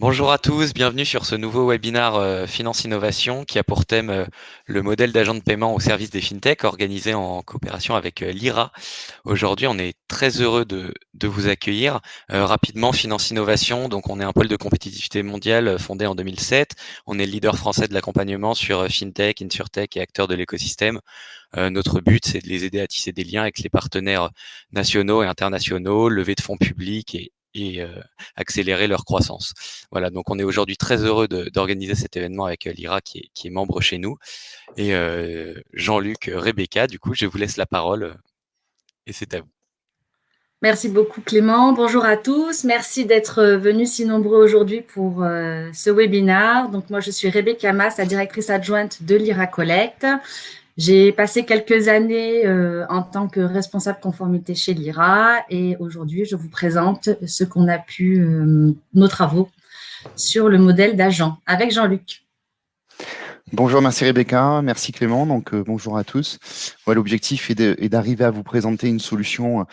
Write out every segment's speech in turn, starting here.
Bonjour à tous, bienvenue sur ce nouveau webinaire Finance Innovation qui a pour thème le modèle d'agent de paiement au service des fintechs organisé en coopération avec l'IRA. Aujourd'hui, on est très heureux de vous accueillir. Rapidement, Finance Innovation, donc on est un pôle de compétitivité mondiale fondé en 2007. On est le leader français de l'accompagnement sur fintech, insurtech et acteurs de l'écosystème. Notre but, c'est de les aider à tisser des liens avec les partenaires nationaux et internationaux, lever de fonds publics et accélérer leur croissance. Voilà, donc on est aujourd'hui très heureux d'organiser cet événement avec l'IRA qui est membre chez nous. Et Jean-Luc, Rebecca, du coup, je vous laisse la parole et c'est à vous. Merci beaucoup Clément. Bonjour à tous. Merci d'être venus si nombreux aujourd'hui pour ce webinaire. Donc moi je suis Rebecca Mas, la directrice adjointe de l'IRA Collect. J'ai passé quelques années en tant que responsable conformité chez l'IRA et aujourd'hui je vous présente ce qu'on a pu, nos travaux sur le modèle d'agent avec Jean-Luc. Bonjour, merci Rebecca, merci Clément. Donc bonjour à tous. Ouais, l'objectif est d'arriver à vous présenter une solution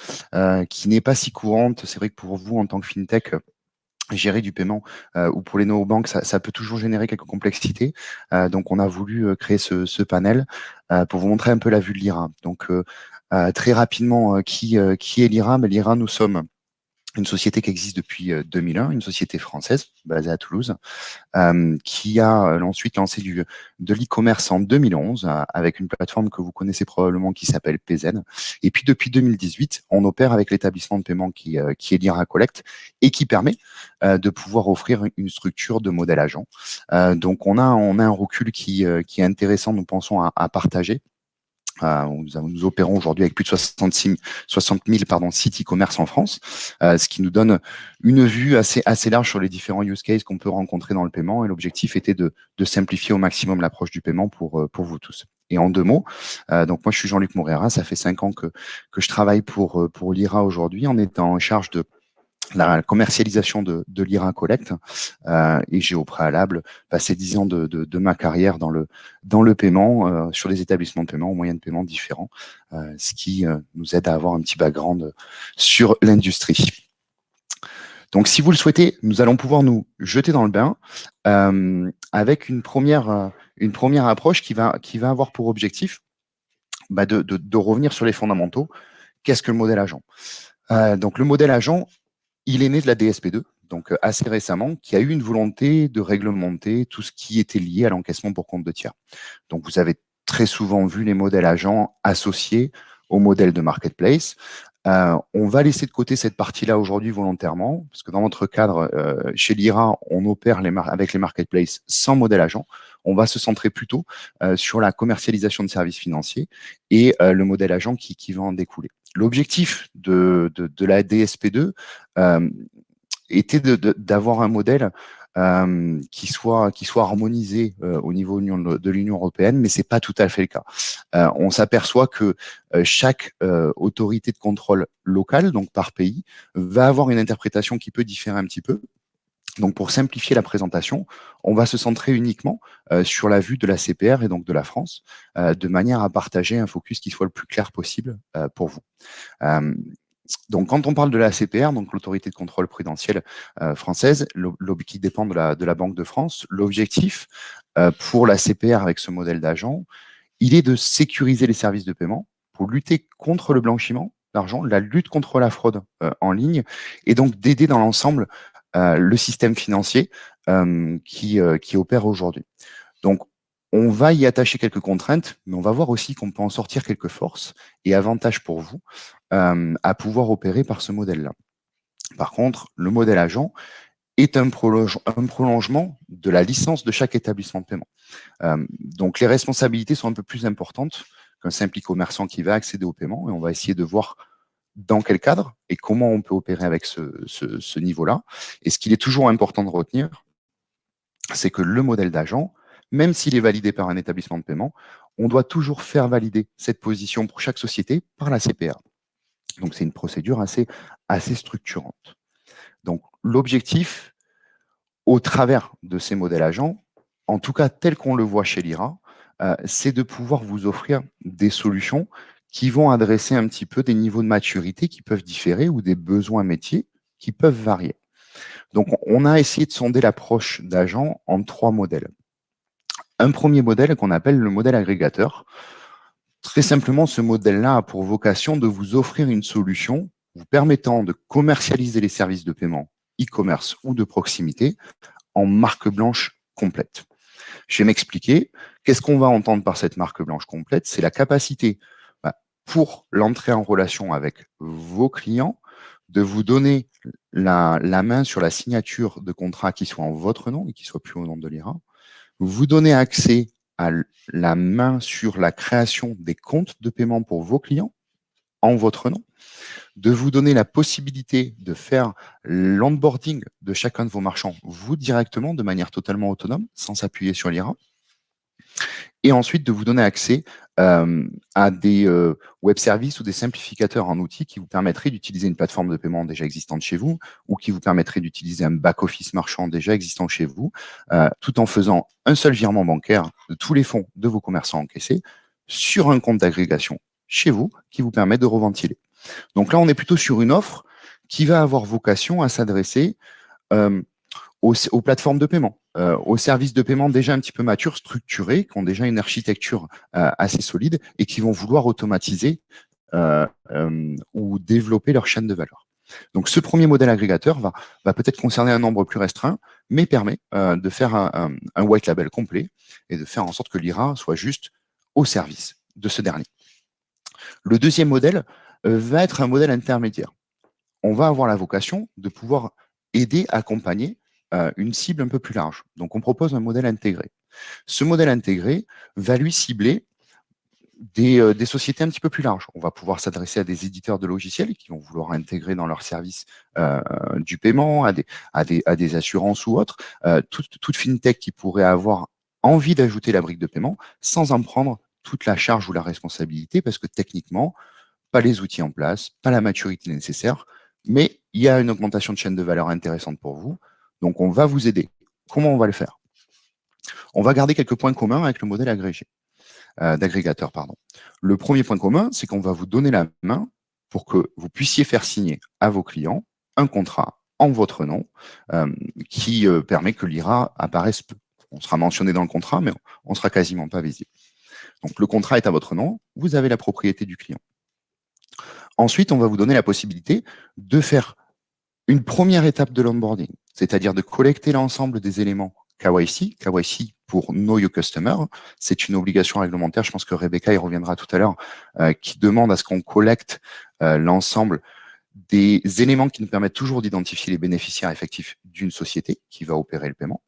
qui n'est pas si courante. C'est vrai que pour vous, en tant que fintech, gérer du paiement ou pour les néobanques, ça peut toujours générer quelques complexités. Donc on a voulu créer ce panel pour vous montrer un peu la vue de l'IRA. Donc très rapidement, qui est l'IRA? L'IRA, nous sommes une société qui existe depuis 2001, une société française basée à Toulouse, qui a ensuite lancé de l'e-commerce en 2011 avec une plateforme que vous connaissez probablement qui s'appelle PZen. Et puis depuis 2018, on opère avec l'établissement de paiement qui est l'IRA Collect et qui permet de pouvoir offrir une structure de modèle agent. Donc on a un recul qui est intéressant, nous pensons, à partager. Nous opérons aujourd'hui avec plus de 60 000 sites e-commerce en France, ce qui nous donne une vue assez large sur les différents use cases qu'on peut rencontrer dans le paiement. Et l'objectif était de simplifier au maximum l'approche du paiement pour vous tous. Et en deux mots, donc moi je suis Jean-Luc Moreira, ça fait 5 ans que je travaille pour l'IRA aujourd'hui en étant en charge de la commercialisation de l'IRA Collect et j'ai au préalable passé 10 ans de ma carrière dans le paiement, sur les établissements de paiement, aux moyens de paiement différents, ce qui nous aide à avoir un petit background sur l'industrie. Donc si vous le souhaitez, nous allons pouvoir nous jeter dans le bain avec une première approche qui va avoir pour objectif de revenir sur les fondamentaux. Qu'est-ce que le modèle agent? Donc le modèle agent, il est né de la DSP2, donc assez récemment, qui a eu une volonté de réglementer tout ce qui était lié à l'encaissement pour compte de tiers. Donc vous avez très souvent vu les modèles agents associés au modèle de marketplace. On va laisser de côté cette partie-là aujourd'hui volontairement, parce que dans notre cadre, chez l'IRA, on opère avec les marketplaces sans modèle agent. On va se centrer plutôt sur la commercialisation de services financiers et le modèle agent qui va en découler. L'objectif de la DSP2 était d'avoir un modèle qui soit harmonisé au niveau de l'Union européenne, mais c'est pas tout à fait le cas. On s'aperçoit que chaque autorité de contrôle locale, donc par pays, va avoir une interprétation qui peut différer un petit peu. Donc, pour simplifier la présentation, on va se centrer uniquement sur la vue de la CPR et donc de la France, de manière à partager un focus qui soit le plus clair possible pour vous. Donc, quand on parle de la CPR, donc l'autorité de contrôle prudentielle française, qui dépend de la Banque de France, l'objectif pour la CPR avec ce modèle d'agent, il est de sécuriser les services de paiement pour lutter contre le blanchiment d'argent, la lutte contre la fraude en ligne, et donc d'aider dans l'ensemble le système financier qui opère aujourd'hui. Donc, on va y attacher quelques contraintes, mais on va voir aussi qu'on peut en sortir quelques forces et avantages pour vous à pouvoir opérer par ce modèle-là. Par contre, le modèle agent est un prolongement de la licence de chaque établissement de paiement. Donc, les responsabilités sont un peu plus importantes qu'un simple e-commerçant qui va accéder au paiement, et on va essayer de voir dans quel cadre et comment on peut opérer avec ce niveau-là. Et ce qu'il est toujours important de retenir, c'est que le modèle d'agent, même s'il est validé par un établissement de paiement, on doit toujours faire valider cette position pour chaque société par la CPR. Donc, c'est une procédure assez structurante. Donc, l'objectif, au travers de ces modèles agents, en tout cas tel qu'on le voit chez l'IRA, c'est de pouvoir vous offrir des solutions qui vont adresser un petit peu des niveaux de maturité qui peuvent différer ou des besoins métiers qui peuvent varier. Donc, on a essayé de sonder l'approche d'agent en 3 modèles. Un premier modèle qu'on appelle le modèle agrégateur. Très simplement, ce modèle-là a pour vocation de vous offrir une solution vous permettant de commercialiser les services de paiement e-commerce ou de proximité en marque blanche complète. Je vais m'expliquer. Qu'est-ce qu'on va entendre par cette marque blanche complète? C'est la capacité, pour l'entrée en relation avec vos clients, de vous donner la main sur la signature de contrat qui soit en votre nom et qui soit plus au nom de l'IRA. Vous donner accès à la main sur la création des comptes de paiement pour vos clients en votre nom, de vous donner la possibilité de faire l'onboarding de chacun de vos marchands, vous directement, de manière totalement autonome, sans s'appuyer sur l'IRA, et ensuite de vous donner accès à des web services ou des simplificateurs en outils qui vous permettraient d'utiliser une plateforme de paiement déjà existante chez vous ou qui vous permettraient d'utiliser un back-office marchand déjà existant chez vous, tout en faisant un seul virement bancaire de tous les fonds de vos commerçants encaissés sur un compte d'agrégation chez vous qui vous permet de reventiler. Donc là, on est plutôt sur une offre qui va avoir vocation à s'adresser aux plateformes de paiement, aux services de paiement déjà un petit peu matures, structurés, qui ont déjà une architecture assez solide et qui vont vouloir automatiser ou développer leur chaîne de valeur. Donc ce premier modèle agrégateur va peut-être concerner un nombre plus restreint, mais permet de faire un white label complet et de faire en sorte que l'IRA soit juste au service de ce dernier. Le deuxième modèle va être un modèle intermédiaire. On va avoir la vocation de pouvoir aider, accompagner une cible un peu plus large. Donc, on propose un modèle intégré. Ce modèle intégré va lui cibler des sociétés un petit peu plus larges. On va pouvoir s'adresser à des éditeurs de logiciels qui vont vouloir intégrer dans leur service du paiement, à des assurances ou autres, toute fintech qui pourrait avoir envie d'ajouter la brique de paiement sans en prendre toute la charge ou la responsabilité, parce que techniquement, pas les outils en place, pas la maturité nécessaire, mais il y a une augmentation de chaîne de valeur intéressante pour vous. Donc, on va vous aider. Comment on va le faire? On va garder quelques points communs avec le modèle d'agrégateur. Le premier point commun, c'est qu'on va vous donner la main pour que vous puissiez faire signer à vos clients un contrat en votre nom qui permet que l'IRA apparaisse peu. On sera mentionné dans le contrat, mais on ne sera quasiment pas visible. Donc, le contrat est à votre nom, vous avez la propriété du client. Ensuite, on va vous donner la possibilité de faire une première étape de l'onboarding, c'est-à-dire de collecter l'ensemble des éléments KYC. KYC pour Know Your Customer, c'est une obligation réglementaire, je pense que Rebecca y reviendra tout à l'heure, qui demande à ce qu'on collecte l'ensemble des éléments qui nous permettent toujours d'identifier les bénéficiaires effectifs d'une société qui va opérer le paiement.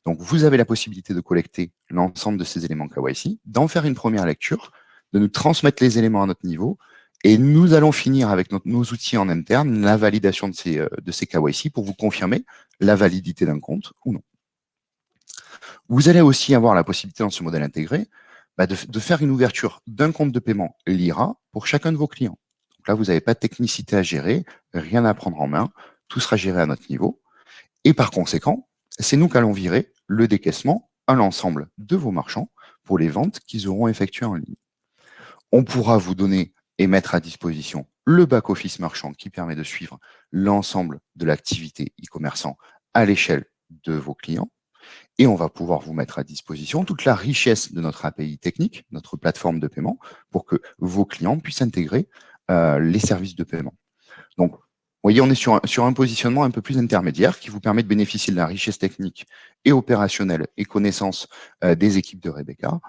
Donc, vous avez la possibilité de collecter l'ensemble de ces éléments KYC, d'en faire une première lecture, de nous transmettre les éléments à notre niveau, et nous allons finir avec nos outils en interne la validation de ces KYC pour vous confirmer la validité d'un compte ou non. Vous allez aussi avoir la possibilité dans ce modèle intégré de faire une ouverture d'un compte de paiement LIRA pour chacun de vos clients. Donc là, vous n'avez pas de technicité à gérer, rien à prendre en main, tout sera géré à notre niveau. Et par conséquent, c'est nous qu'allons virer le décaissement à l'ensemble de vos marchands pour les ventes qu'ils auront effectuées en ligne. On pourra vous donner et mettre à disposition le back-office marchand qui permet de suivre l'ensemble de l'activité e-commerçant à l'échelle de vos clients. Et on va pouvoir vous mettre à disposition toute la richesse de notre API technique, notre plateforme de paiement, pour que vos clients puissent intégrer les services de paiement. Donc, vous voyez, on est sur un positionnement un peu plus intermédiaire qui vous permet de bénéficier de la richesse technique et opérationnelle et connaissance des équipes de Rebecca,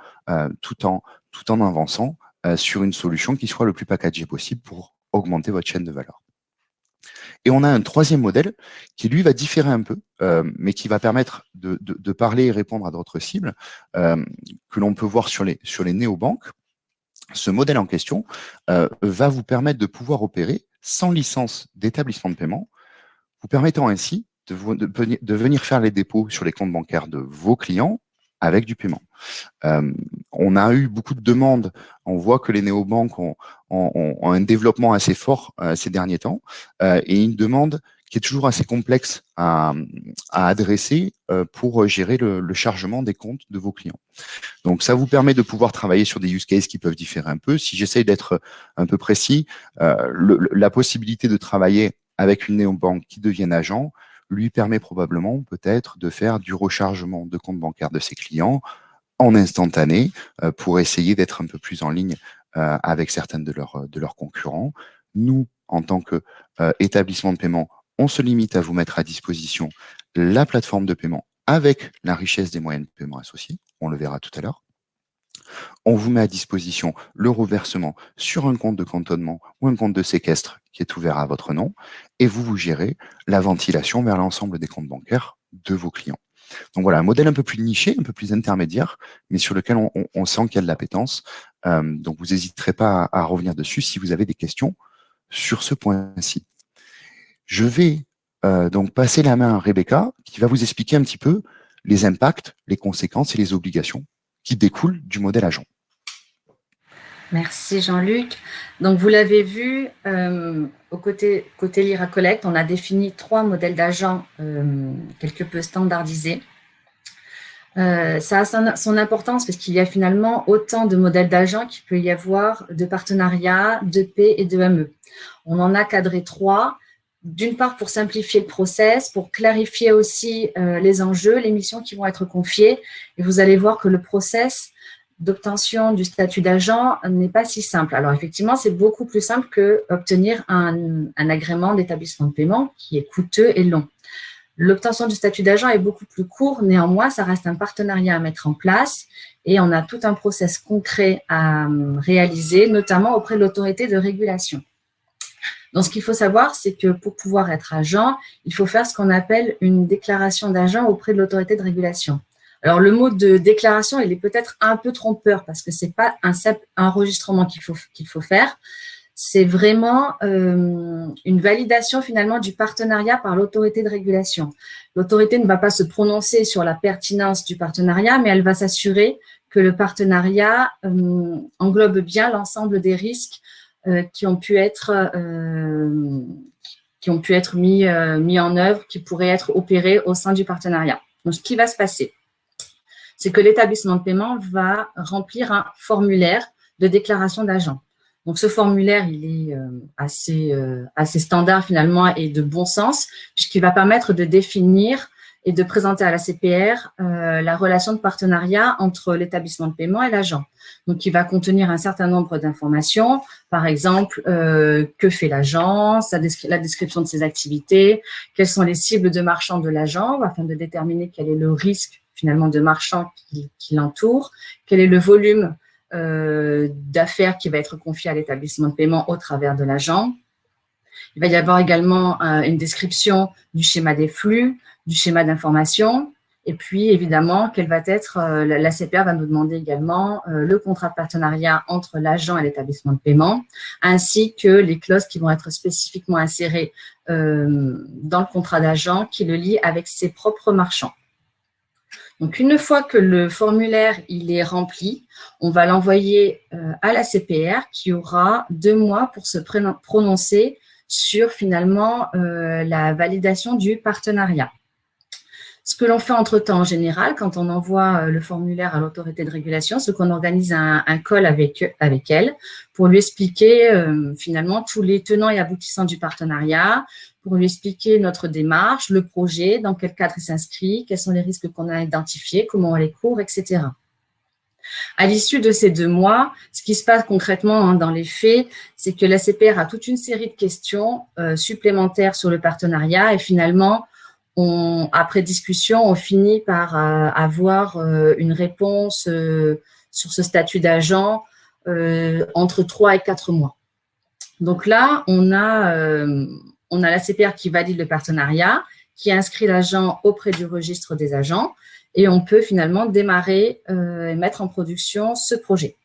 tout en avançant sur une solution qui soit le plus packagée possible pour augmenter votre chaîne de valeur. Et on a un troisième modèle qui, lui, va différer un peu, mais qui va permettre de parler et répondre à d'autres cibles que l'on peut voir sur les néobanques. Ce modèle en question va vous permettre de pouvoir opérer sans licence d'établissement de paiement, vous permettant ainsi de venir faire les dépôts sur les comptes bancaires de vos clients avec du paiement. On a eu beaucoup de demandes. On voit que les néobanques ont un développement assez fort ces derniers temps et une demande qui est toujours assez complexe à adresser pour gérer le chargement des comptes de vos clients. Donc, ça vous permet de pouvoir travailler sur des use cases qui peuvent différer un peu. Si j'essaye d'être un peu précis, la possibilité de travailler avec une néobanque qui devienne agent, lui permet probablement peut-être de faire du rechargement de compte bancaire de ses clients en instantané pour essayer d'être un peu plus en ligne avec certaines de leurs concurrents. Nous, en tant qu'établissement de paiement, on se limite à vous mettre à disposition la plateforme de paiement avec la richesse des moyens de paiement associés. On le verra tout à l'heure. On vous met à disposition le reversement sur un compte de cantonnement ou un compte de séquestre qui est ouvert à votre nom et vous gérez la ventilation vers l'ensemble des comptes bancaires de vos clients. Donc voilà, un modèle un peu plus niché, un peu plus intermédiaire, mais sur lequel on sent qu'il y a de l'appétence. Donc vous n'hésiterez pas à revenir dessus si vous avez des questions sur ce point-ci. Je vais donc passer la main à Rebecca qui va vous expliquer un petit peu les impacts, les conséquences et les obligations qui découlent du modèle agent. Merci Jean-Luc. Donc vous l'avez vu, côté Lyra Collect, on a défini 3 modèles d'agents quelque peu standardisés. Ça a son importance parce qu'il y a finalement autant de modèles d'agents qu'il peut y avoir de partenariats, d'EP et de ME. On en a cadré 3, d'une part pour simplifier le process, pour clarifier aussi les enjeux, les missions qui vont être confiées. Et vous allez voir que le process d'obtention du statut d'agent n'est pas si simple. Alors effectivement, c'est beaucoup plus simple qu'obtenir un agrément d'établissement de paiement qui est coûteux et long. L'obtention du statut d'agent est beaucoup plus court, néanmoins, ça reste un partenariat à mettre en place et on a tout un process concret à réaliser, notamment auprès de l'autorité de régulation. Donc, ce qu'il faut savoir, c'est que pour pouvoir être agent, il faut faire ce qu'on appelle une déclaration d'agent auprès de l'autorité de régulation. Alors, le mot de déclaration, il est peut-être un peu trompeur parce que ce n'est pas un simple enregistrement qu'il faut faire. C'est vraiment une validation finalement du partenariat par l'autorité de régulation. L'autorité ne va pas se prononcer sur la pertinence du partenariat, mais elle va s'assurer que le partenariat englobe bien l'ensemble des risques qui ont pu être mis en œuvre, qui pourraient être opérés au sein du partenariat. Donc, ce qui va se passer, c'est que l'établissement de paiement va remplir un formulaire de déclaration d'agent. Donc, ce formulaire, il est assez standard finalement et de bon sens, puisqu'il va permettre de définir et de présenter à la CPR la relation de partenariat entre l'établissement de paiement et l'agent. Donc, il va contenir un certain nombre d'informations, par exemple, que fait l'agent, la description de ses activités, quelles sont les cibles de marchands de l'agent, afin de déterminer quel est le risque finalement de marchands qui l'entoure, quel est le volume d'affaires qui va être confié à l'établissement de paiement au travers de l'agent. Il va y avoir également une description du schéma des flux, du schéma d'information, et puis évidemment, quelle va être, la CPR va nous demander également le contrat de partenariat entre l'agent et l'établissement de paiement, ainsi que les clauses qui vont être spécifiquement insérées dans le contrat d'agent qui le lie avec ses propres marchands. Donc, une fois que le formulaire il est rempli, on va l'envoyer à la CPR qui aura 2 mois pour se prononcer sur finalement la validation du partenariat. Ce que l'on fait entre-temps en général, quand on envoie le formulaire à l'autorité de régulation, c'est qu'on organise un call avec elle pour lui expliquer finalement tous les tenants et aboutissants du partenariat, pour lui expliquer notre démarche, le projet, dans quel cadre il s'inscrit, quels sont les risques qu'on a identifiés, comment on les couvre, etc. À l'issue de ces 2 mois, ce qui se passe concrètement dans les faits, c'est que la CPR a toute une série de questions supplémentaires sur le partenariat et finalement, après discussion, on finit par avoir une réponse sur ce statut d'agent entre 3 et 4 mois. Donc là, on a la CPR qui valide le partenariat, qui inscrit l'agent auprès du registre des agents et on peut finalement démarrer et mettre en production ce projet.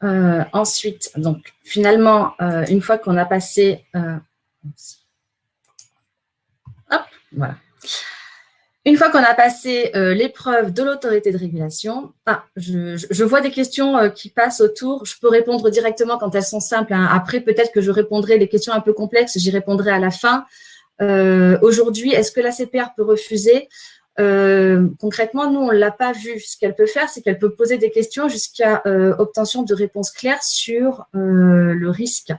Ensuite, donc finalement, une fois qu'on a passé… voilà. Une fois qu'on a passé l'épreuve de l'autorité de régulation, je vois des questions qui passent autour. Je peux répondre directement quand elles sont simples. Après, peut-être que je répondrai les questions un peu complexes, j'y répondrai à la fin. Aujourd'hui, est-ce que la CPR peut refuser ? Concrètement, nous, on ne l'a pas vu. Ce qu'elle peut faire, c'est qu'elle peut poser des questions jusqu'à obtention de réponses claires sur le risque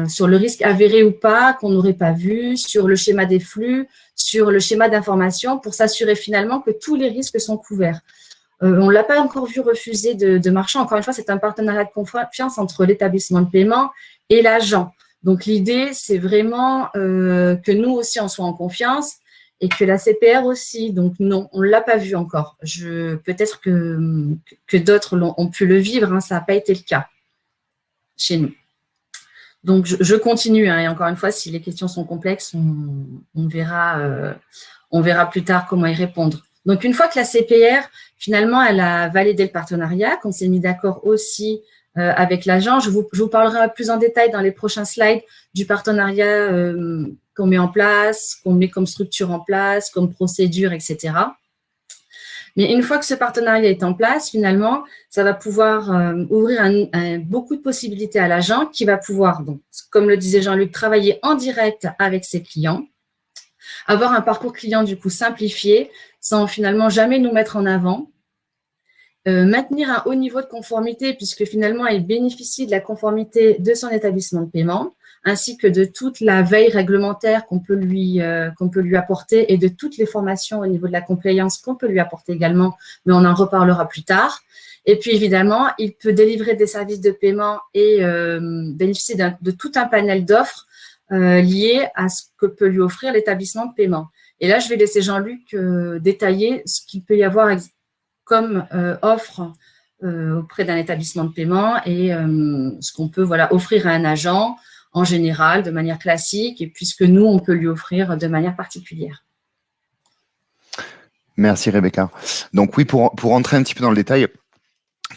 sur le risque avéré ou pas qu'on n'aurait pas vu, sur le schéma des flux, sur le schéma d'information, pour s'assurer finalement que tous les risques sont couverts. On ne l'a pas encore vu refuser de marchand. Encore une fois, c'est un partenariat de confiance entre l'établissement de paiement et l'agent. Donc, l'idée, c'est vraiment que nous aussi, on soit en confiance et que la CPR aussi. Donc, non, on ne l'a pas vu encore. Peut-être que d'autres ont pu le vivre, hein, ça n'a pas été le cas chez nous. Donc, je continue. Hein, et encore une fois, si les questions sont complexes, on verra plus tard comment y répondre. Donc, une fois que la CPR, finalement, elle a validé le partenariat, qu'on s'est mis d'accord aussi avec l'agent, je vous parlerai plus en détail dans les prochains slides du partenariat qu'on met en place, qu'on met comme structure en place, comme procédure, etc. Mais une fois que ce partenariat est en place, finalement, ça va pouvoir ouvrir beaucoup de possibilités à l'agent qui va pouvoir, donc, comme le disait Jean-Luc, travailler en direct avec ses clients, avoir un parcours client du coup simplifié, sans finalement jamais nous mettre en avant, maintenir un haut niveau de conformité puisque finalement il bénéficie de la conformité de son établissement de paiement, ainsi que de toute la veille réglementaire qu'on peut lui apporter et de toutes les formations au niveau de la compliance qu'on peut lui apporter également, mais on en reparlera plus tard. Et puis évidemment, il peut délivrer des services de paiement et bénéficier de tout un panel d'offres liées à ce que peut lui offrir l'établissement de paiement. Et là, je vais laisser Jean-Luc détailler ce qu'il peut y avoir comme offre auprès d'un établissement de paiement et ce qu'on peut offrir à un agent en général de manière classique et puisque nous, on peut lui offrir de manière particulière. Merci Rebecca. Donc oui, pour rentrer un petit peu dans le détail,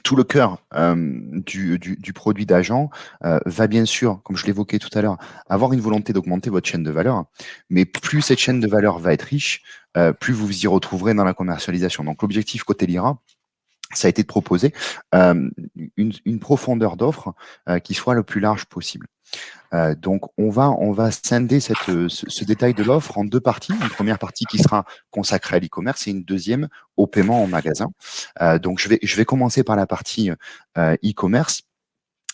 tout le cœur du produit d'agent va bien sûr, comme je l'évoquais tout à l'heure, avoir une volonté d'augmenter votre chaîne de valeur, mais plus cette chaîne de valeur va être riche, plus vous vous y retrouverez dans la commercialisation. Donc l'objectif côté Lyra, ça a été de proposer une profondeur d'offre qui soit le plus large possible. Donc, on va scinder ce détail de l'offre en deux parties. Une première partie qui sera consacrée à l'e-commerce et une deuxième au paiement en magasin. Donc, je vais commencer par la partie e-commerce.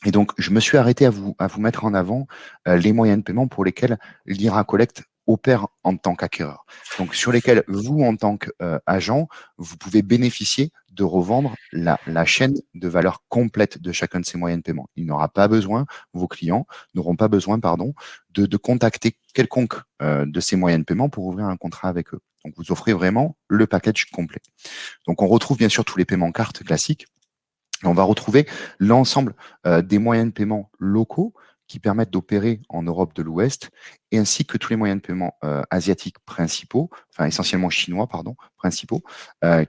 Et donc, je me suis arrêté à vous mettre en avant les moyens de paiement pour lesquels Lyra Collect opère en tant qu'acquéreur. Donc, sur lesquels vous, en tant qu'agent, vous pouvez bénéficier de revendre la chaîne de valeur complète de chacun de ces moyens de paiement. Vos clients n'auront pas besoin, de contacter quelconque de ces moyens de paiement pour ouvrir un contrat avec eux. Donc, vous offrez vraiment le package complet. Donc, on retrouve bien sûr tous les paiements cartes classiques. On va retrouver l'ensemble des moyens de paiement locaux qui permettent d'opérer en Europe de l'Ouest, et ainsi que tous les moyens de paiement asiatiques principaux, enfin essentiellement chinois, principaux,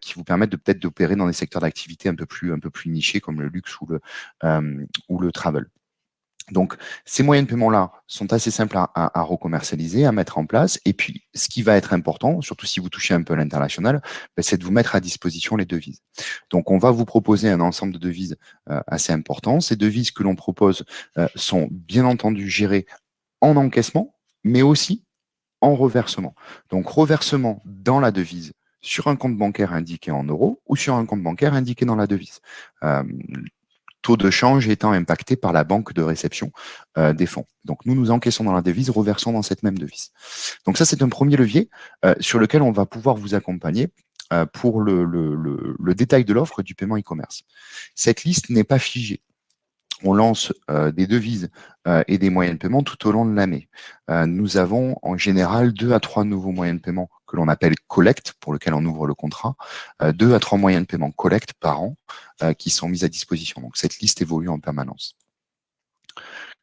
qui vous permettent peut-être d'opérer dans des secteurs d'activité un peu plus nichés comme le luxe ou le travel. Donc, ces moyens de paiement-là sont assez simples à recommercialiser, à mettre en place. Et puis, ce qui va être important, surtout si vous touchez un peu à l'international, c'est de vous mettre à disposition les devises. Donc, on va vous proposer un ensemble de devises assez important. Ces devises que l'on propose sont bien entendu gérées en encaissement, mais aussi en reversement. Donc, reversement dans la devise sur un compte bancaire indiqué en euros ou sur un compte bancaire indiqué dans la devise. Taux de change étant impacté par la banque de réception des fonds. Donc, nous encaissons dans la devise, reversons dans cette même devise. Donc, ça, c'est un premier levier sur lequel on va pouvoir vous accompagner pour le détail de l'offre du paiement e-commerce. Cette liste n'est pas figée. On lance des devises et des moyens de paiement tout au long de l'année. Nous avons en général 2 à 3 nouveaux moyens de paiement que l'on appelle collect, pour lequel on ouvre le contrat, 2 à 3 moyens de paiement collect par an qui sont mis à disposition. Donc cette liste évolue en permanence.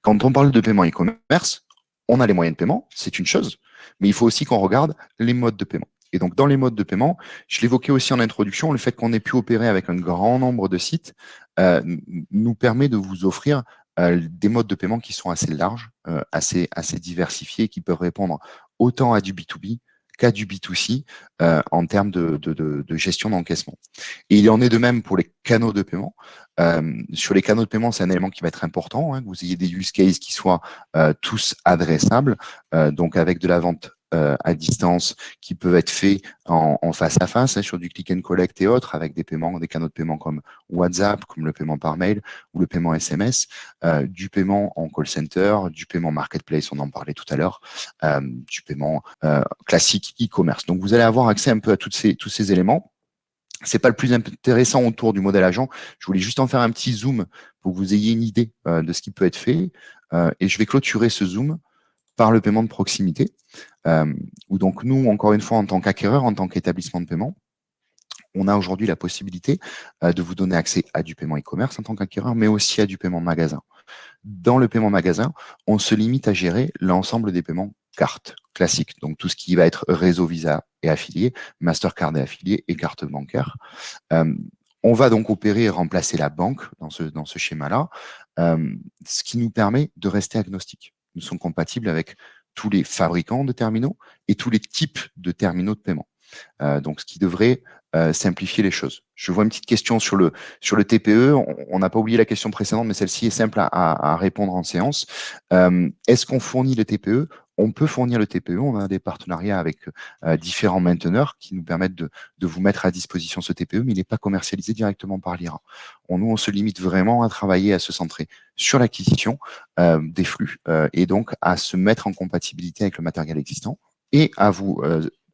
Quand on parle de paiement e-commerce, on a les moyens de paiement, c'est une chose, mais il faut aussi qu'on regarde les modes de paiement. Et donc, dans les modes de paiement, je l'évoquais aussi en introduction, le fait qu'on ait pu opérer avec un grand nombre de sites nous permet de vous offrir des modes de paiement qui sont assez larges, assez diversifiés, qui peuvent répondre autant à du B2B qu'à du B2C en termes de gestion d'encaissement. Et il en est de même pour les canaux de paiement. Sur les canaux de paiement, c'est un élément qui va être important, que vous ayez des use cases qui soient tous adressables, donc avec de la vente à distance qui peuvent être faits en face à face, sur du click and collect et autres, avec des paiements, des canaux de paiement comme WhatsApp, comme le paiement par mail ou le paiement SMS, du paiement en call center, du paiement marketplace, on en parlait tout à l'heure, du paiement classique e-commerce. Donc vous allez avoir accès un peu à tous ces éléments. C'est pas le plus intéressant autour du modèle agent. Je voulais juste en faire un petit zoom pour que vous ayez une idée de ce qui peut être fait. Et je vais clôturer ce zoom par le paiement de proximité, où donc nous, encore une fois, en tant qu'acquéreur, en tant qu'établissement de paiement, on a aujourd'hui la possibilité de vous donner accès à du paiement e-commerce en tant qu'acquéreur, mais aussi à du paiement magasin. Dans le paiement magasin, on se limite à gérer l'ensemble des paiements cartes classiques, donc tout ce qui va être réseau Visa et affilié, Mastercard et affilié et carte bancaire. On va donc opérer et remplacer la banque dans ce schéma-là, ce qui nous permet de rester agnostique. Nous sommes compatibles avec tous les fabricants de terminaux et tous les types de terminaux de paiement. Donc, ce qui devrait simplifier les choses. Je vois une petite question sur le TPE. On n'a pas oublié la question précédente, mais celle-ci est simple à répondre en séance. Est-ce qu'on fournit le TPE? On peut fournir le TPE. On a des partenariats avec différents mainteneurs qui nous permettent de vous mettre à disposition ce TPE, mais il n'est pas commercialisé directement par l'IRA. Nous, on se limite vraiment à travailler, à se centrer sur l'acquisition des flux et donc à se mettre en compatibilité avec le matériel existant et à vous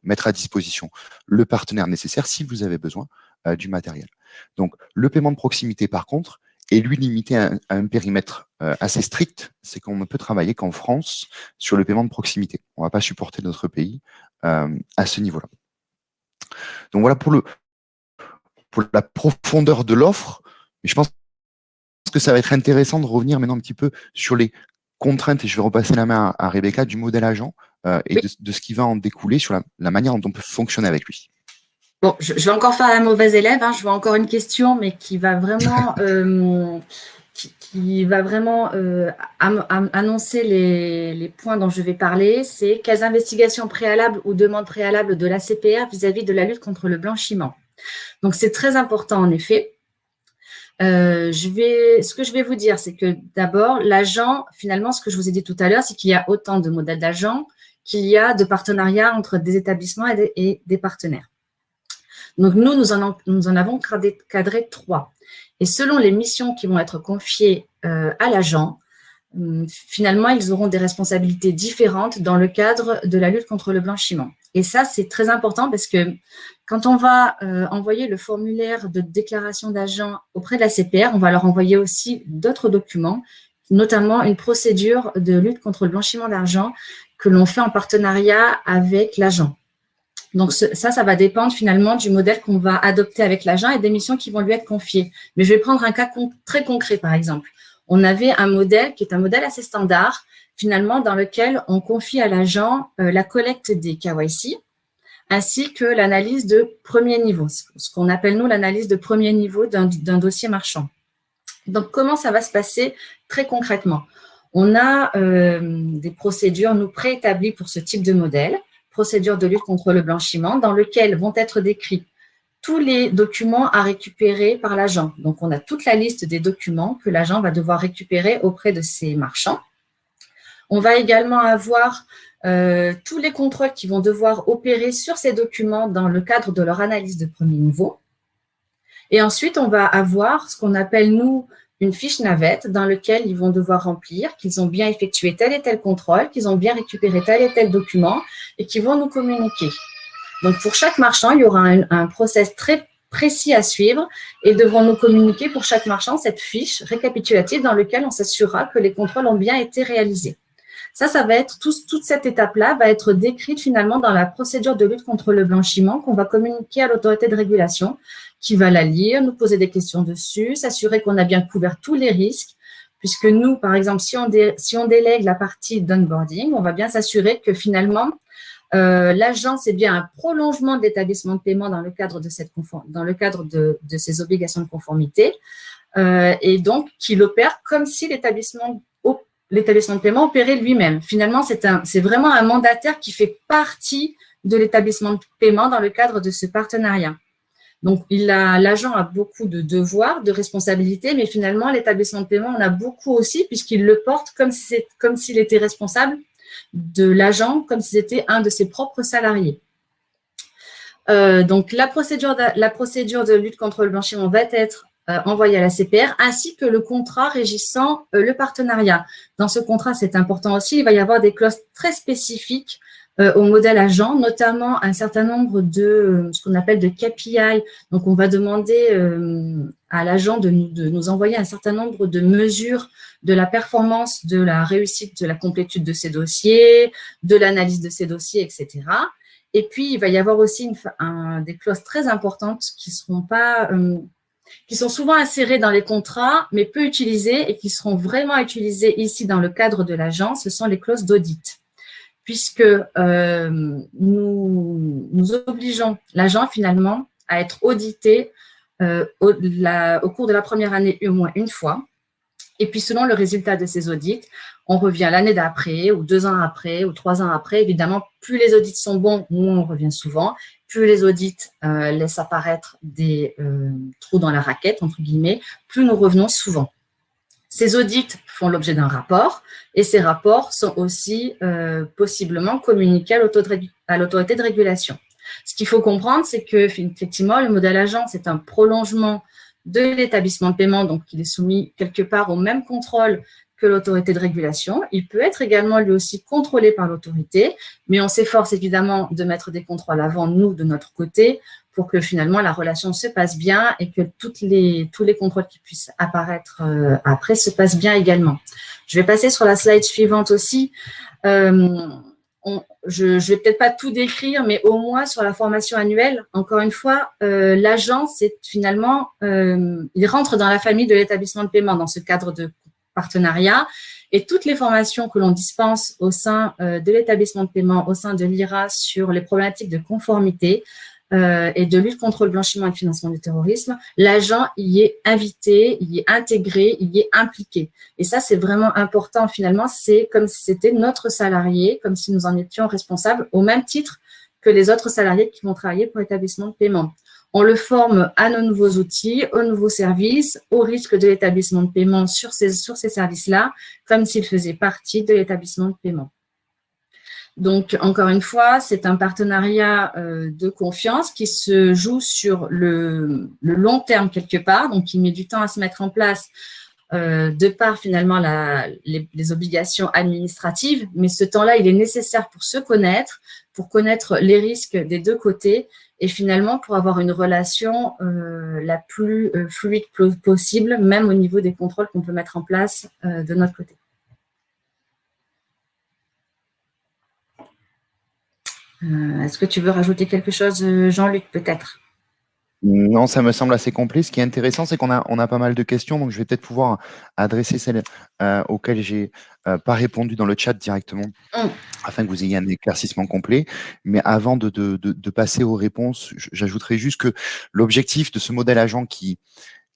mettre à disposition le partenaire nécessaire si vous avez besoin du matériel. Donc, le paiement de proximité, par contre, est lui limité à un périmètre assez strict, c'est qu'on ne peut travailler qu'en France sur le paiement de proximité. On ne va pas supporter notre pays à ce niveau-là. Donc voilà pour la profondeur de l'offre. Je pense que ça va être intéressant de revenir maintenant un petit peu sur les contraintes, et je vais repasser la main à Rebecca, du modèle agent et de ce qui va en découler sur la manière dont on peut fonctionner avec lui. Bon, je vais encore faire la mauvaise élève, je vois encore une question, mais qui va vraiment, annoncer les points dont je vais parler. C'est quelles investigations préalables ou demandes préalables de l'ACPR vis-à-vis de la lutte contre le blanchiment. Donc, c'est très important en effet. Ce que je vais vous dire, c'est que d'abord, l'agent, finalement, ce que je vous ai dit tout à l'heure, c'est qu'il y a autant de modèles d'agents qu'il y a de partenariats entre des établissements et des partenaires. Donc, nous en avons cadré 3. Et selon les missions qui vont être confiées à l'agent, finalement, ils auront des responsabilités différentes dans le cadre de la lutte contre le blanchiment. Et ça, c'est très important parce que quand on va envoyer le formulaire de déclaration d'agent auprès de la CPR, on va leur envoyer aussi d'autres documents, notamment une procédure de lutte contre le blanchiment d'argent que l'on fait en partenariat avec l'agent. Donc, ça va dépendre finalement du modèle qu'on va adopter avec l'agent et des missions qui vont lui être confiées. Mais je vais prendre un cas très concret, par exemple. On avait un modèle qui est un modèle assez standard, finalement, dans lequel on confie à l'agent la collecte des KYC, ainsi que l'analyse de premier niveau, ce qu'on appelle, nous, l'analyse de premier niveau d'un dossier marchand. Donc, comment ça va se passer très concrètement? On a des procédures, nous, préétablies pour ce type de modèle, procédure de lutte contre le blanchiment, dans lequel vont être décrits tous les documents à récupérer par l'agent. Donc, on a toute la liste des documents que l'agent va devoir récupérer auprès de ses marchands. On va également avoir tous les contrôles qui vont devoir opérer sur ces documents dans le cadre de leur analyse de premier niveau. Et ensuite, on va avoir ce qu'on appelle, nous, une fiche navette dans laquelle ils vont devoir remplir qu'ils ont bien effectué tel et tel contrôle, qu'ils ont bien récupéré tel et tel document et qu'ils vont nous communiquer. Donc, pour chaque marchand, il y aura un process très précis à suivre et devront nous communiquer pour chaque marchand cette fiche récapitulative dans laquelle on s'assurera que les contrôles ont bien été réalisés. Ça va être, toute cette étape-là va être décrite finalement dans la procédure de lutte contre le blanchiment qu'on va communiquer à l'autorité de régulation qui va la lire, nous poser des questions dessus, s'assurer qu'on a bien couvert tous les risques, puisque nous, par exemple, si on délègue la partie d'onboarding, on va bien s'assurer que finalement, l'agent, c'est bien un prolongement de l'établissement de paiement dans le cadre de ces obligations de conformité, et donc qu'il opère comme si l'établissement de paiement opérait lui-même. Finalement, c'est vraiment un mandataire qui fait partie de l'établissement de paiement dans le cadre de ce partenariat. Donc, l'agent a beaucoup de devoirs, de responsabilités, mais finalement, l'établissement de paiement en a beaucoup aussi puisqu'il le porte comme s'il était responsable de l'agent comme si c'était un de ses propres salariés. Donc, la procédure de lutte contre le blanchiment va être envoyée à la CPR, ainsi que le contrat régissant le partenariat. Dans ce contrat, c'est important aussi, il va y avoir des clauses très spécifiques au modèle agent, notamment un certain nombre de ce qu'on appelle de KPI. Donc, on va demander à l'agent de nous envoyer un certain nombre de mesures de la performance, de la réussite, de la complétude de ces dossiers, de l'analyse de ces dossiers, etc. Et puis, il va y avoir aussi des clauses très importantes qui sont souvent insérées dans les contrats, mais peu utilisées et qui seront vraiment utilisées ici dans le cadre de l'agence. Ce sont les clauses d'audit, puisque nous obligeons l'agent finalement à être audité au cours de la première année au moins une fois. Et puis, selon le résultat de ces audits, on revient l'année d'après, ou 2 ans après, ou 3 ans après. Évidemment, plus les audits sont bons, moins on revient souvent. Plus les audits laissent apparaître des trous dans la raquette, entre guillemets, plus nous revenons souvent. Ces audits font l'objet d'un rapport, et ces rapports sont aussi possiblement communiqués à l'autorité de régulation. Ce qu'il faut comprendre, c'est que, effectivement, le modèle agent, c'est un prolongement de l'établissement de paiement, donc il est soumis quelque part au même contrôle que l'autorité de régulation. Il peut être également lui aussi contrôlé par l'autorité, mais on s'efforce évidemment de mettre des contrôles avant nous, de notre côté, pour que finalement la relation se passe bien et que tous les contrôles qui puissent apparaître après se passent bien également. Je vais passer sur la slide suivante aussi. Je ne vais peut-être pas tout décrire, mais au moins sur la formation annuelle, encore une fois, l'agent, c'est finalement, il rentre dans la famille de l'établissement de paiement dans ce cadre de partenariat, et toutes les formations que l'on dispense au sein de l'établissement de paiement, au sein de l'IRA sur les problématiques de conformité et de lutte contre le blanchiment et le financement du terrorisme, l'agent y est invité, y est intégré, y est impliqué. Et ça, c'est vraiment important finalement, c'est comme si c'était notre salarié, comme si nous en étions responsables au même titre que les autres salariés qui vont travailler pour l'établissement de paiement. On le forme à nos nouveaux outils, aux nouveaux services, au risque de l'établissement de paiement sur ces services-là, comme s'il faisait partie de l'établissement de paiement. Donc, encore une fois, c'est un partenariat de confiance qui se joue sur le long terme quelque part, donc il met du temps à se mettre en place de par finalement les obligations administratives, mais ce temps-là, il est nécessaire pour se connaître, pour connaître les risques des deux côtés et finalement pour avoir une relation la plus fluide possible, même au niveau des contrôles qu'on peut mettre en place de notre côté. Est-ce que tu veux rajouter quelque chose, Jean-Luc, peut-être ? Non, ça me semble assez complet. Ce qui est intéressant, c'est qu'on a pas mal de questions, donc je vais peut-être pouvoir adresser celles auxquelles j'ai pas répondu dans le chat directement, afin que vous ayez un éclaircissement complet. Mais avant de passer aux réponses, j'ajouterai juste que l'objectif de ce modèle agent qui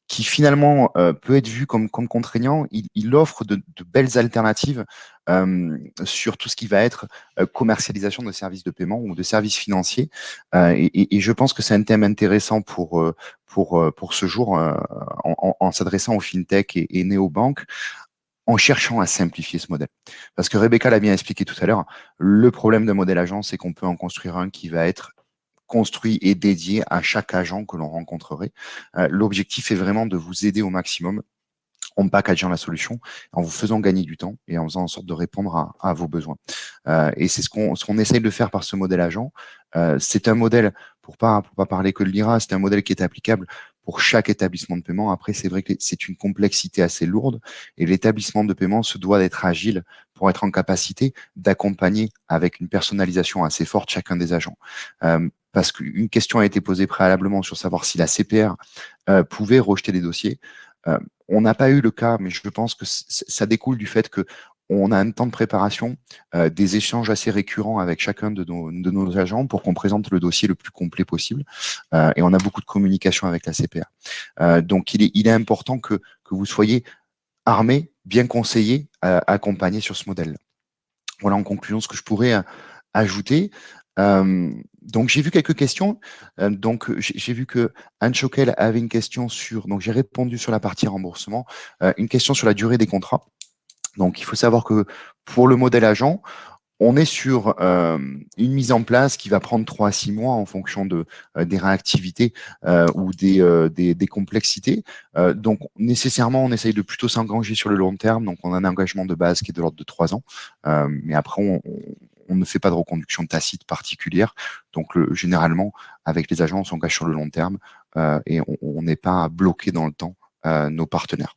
finalement peut être vu comme contraignant, il offre de belles alternatives sur tout ce qui va être commercialisation de services de paiement ou de services financiers. Et je pense que c'est un thème intéressant pour ce jour en s'adressant aux fintech et néobanques, en cherchant à simplifier ce modèle. Parce que Rebecca l'a bien expliqué tout à l'heure, le problème d'un modèle agent, c'est qu'on peut en construire un qui va être construit et dédié à chaque agent que l'on rencontrerait. L'objectif est vraiment de vous aider au maximum en packageant la solution, en vous faisant gagner du temps et en faisant en sorte de répondre à vos besoins. Et c'est ce qu'on essaye de faire par ce modèle agent. C'est un modèle, pour pas parler que de l'IRA, c'est un modèle qui est applicable pour chaque établissement de paiement. Après, c'est vrai que c'est une complexité assez lourde et l'établissement de paiement se doit d'être agile pour être en capacité d'accompagner avec une personnalisation assez forte chacun des agents. Parce qu'une question a été posée préalablement sur savoir si la CPR pouvait rejeter des dossiers. On n'a pas eu le cas, mais je pense que ça découle du fait que on a un temps de préparation, des échanges assez récurrents avec chacun de nos agents pour qu'on présente le dossier le plus complet possible. Et on a beaucoup de communication avec la CPR. Donc, il est important que vous soyez armés, bien conseillés, accompagnés sur ce modèle. Voilà en conclusion ce que je pourrais ajouter. Donc j'ai vu quelques questions. Donc j'ai vu que Anne Choquel avait une question sur. Donc j'ai répondu sur la partie remboursement. Une question sur la durée des contrats. Donc il faut savoir que pour le modèle agent, on est sur une mise en place qui va prendre 3 à 6 mois en fonction des réactivités ou des complexités. Donc, nécessairement, on essaye de plutôt s'engager sur le long terme. Donc, on a un engagement de base qui est de l'ordre de 3 ans. Mais après, on ne fait pas de reconduction tacite particulière. Donc, généralement, avec les agents, on s'engage sur le long terme et on n'est pas bloqué dans le temps nos partenaires.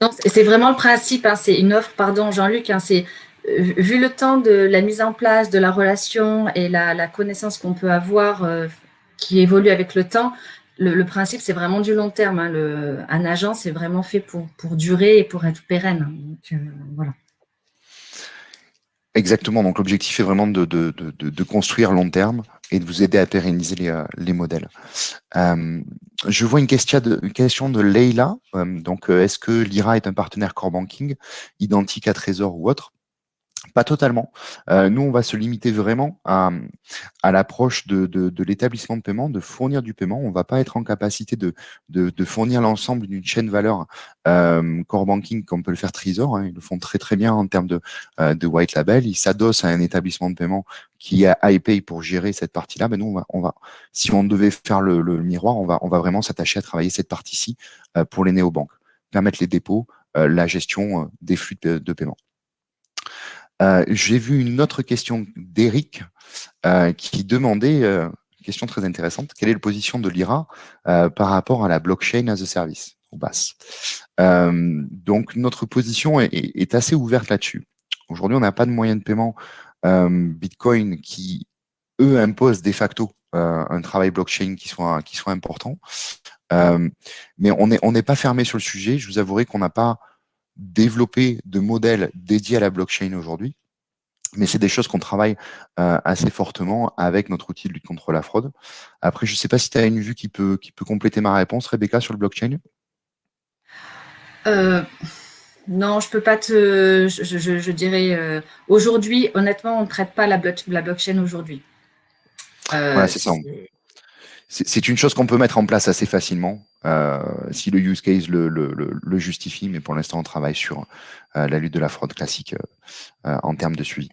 Non, c'est vraiment le principe, hein, c'est une offre, pardon Jean-Luc, hein, c'est vu le temps de la mise en place de la relation et la connaissance qu'on peut avoir qui évolue avec le temps, le principe c'est vraiment du long terme. Hein, un agent c'est vraiment fait pour durer et pour être pérenne. Donc, voilà. Exactement, donc l'objectif est vraiment de construire long terme et de vous aider à pérenniser les modèles. Je vois une question de Leila. Donc, est-ce que Lyra est un partenaire core banking identique à Trésor ou autre? Pas totalement. Nous, on va se limiter vraiment à l'approche de l'établissement de paiement, de fournir du paiement. On ne va pas être en capacité de fournir l'ensemble d'une chaîne valeur core banking comme peut le faire Trésor. Hein. Ils le font très très bien en termes de white label. Ils s'adossent à un établissement de paiement qui a iPay pour gérer cette partie-là. Mais nous, si on devait faire le miroir, on va vraiment s'attacher à travailler cette partie-ci pour les néobanques, permettre les dépôts, la gestion des flux de paiement. J'ai vu une autre question d'Eric qui demandait, question très intéressante, quelle est la position de Lyra par rapport à la blockchain as a service, ou BaaS. Donc notre position est assez ouverte là-dessus. Aujourd'hui, on n'a pas de moyen de paiement Bitcoin qui, eux, imposent de facto un travail blockchain qui soit important. Mais on n'est pas fermé sur le sujet. Je vous avouerai qu'on n'a pas développer de modèles dédiés à la blockchain aujourd'hui, mais c'est des choses qu'on travaille assez fortement avec notre outil de lutte contre la fraude. Après, je ne sais pas si tu as une vue qui peut compléter ma réponse, Rebecca, sur le blockchain. Non, je peux pas je dirais aujourd'hui, honnêtement, on ne traite pas la blockchain aujourd'hui. Voilà, c'est ça. C'est une chose qu'on peut mettre en place assez facilement si le use case le justifie, mais pour l'instant, on travaille sur la lutte de la fraude classique en termes de suivi.